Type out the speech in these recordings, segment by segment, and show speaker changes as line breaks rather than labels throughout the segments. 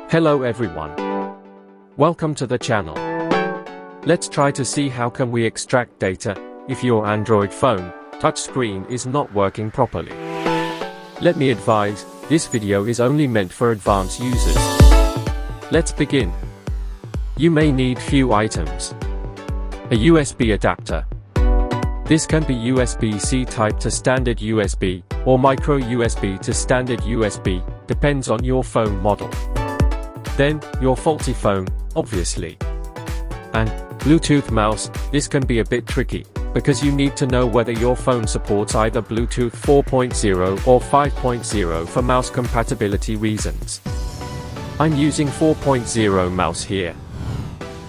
Hello everyone. Welcome to the channel. Let's try to see how can we extract data if your Android phone touchscreen is not working properly. Let me advise, this video is only meant for advanced users. Let's begin. You may need few items. A USB adapter. This can be USB-C type to standard USB, or micro USB to standard USB, depends on your phone model. Then, your faulty phone, obviously. And Bluetooth mouse, this can be a bit tricky, because you need to know whether your phone supports either Bluetooth 4.0 or 5.0 for mouse compatibility reasons. I'm using 4.0 mouse here.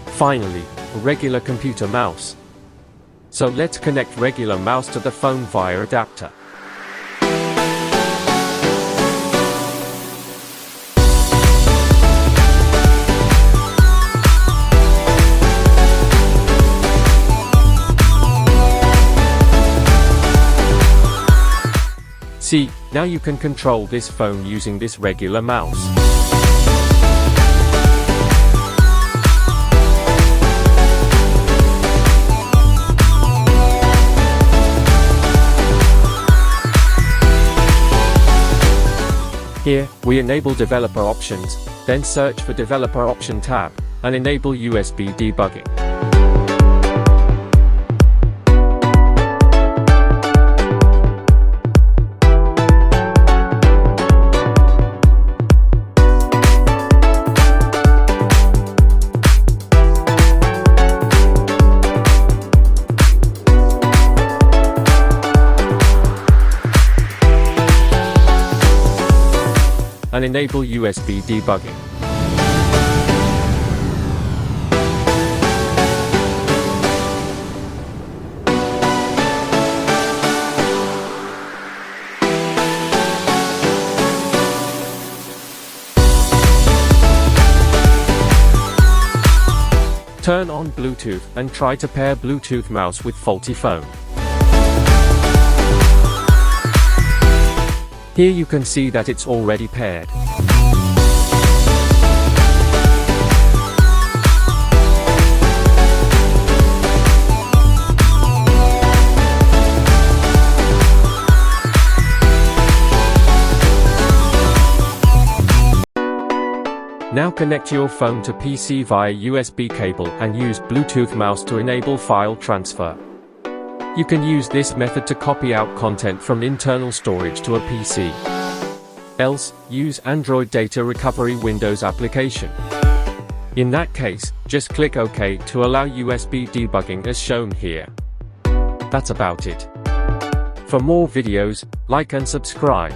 Finally, a regular computer mouse. So let's connect regular mouse to the phone via adapter. See, now you can control this phone using this regular mouse. Here, we enable developer options, then search for developer option tab, and enable USB debugging. And enable USB debugging. Turn on Bluetooth and try to pair Bluetooth mouse with faulty phone. Here you can see that it's already paired. Now connect your phone to PC via USB cable and use Bluetooth mouse to enable file transfer. You can use this method to copy out content from internal storage to a PC. Else, use Android Data Recovery Windows application. In that case, just click OK to allow USB debugging as shown here. That's about it. For more videos, like and subscribe.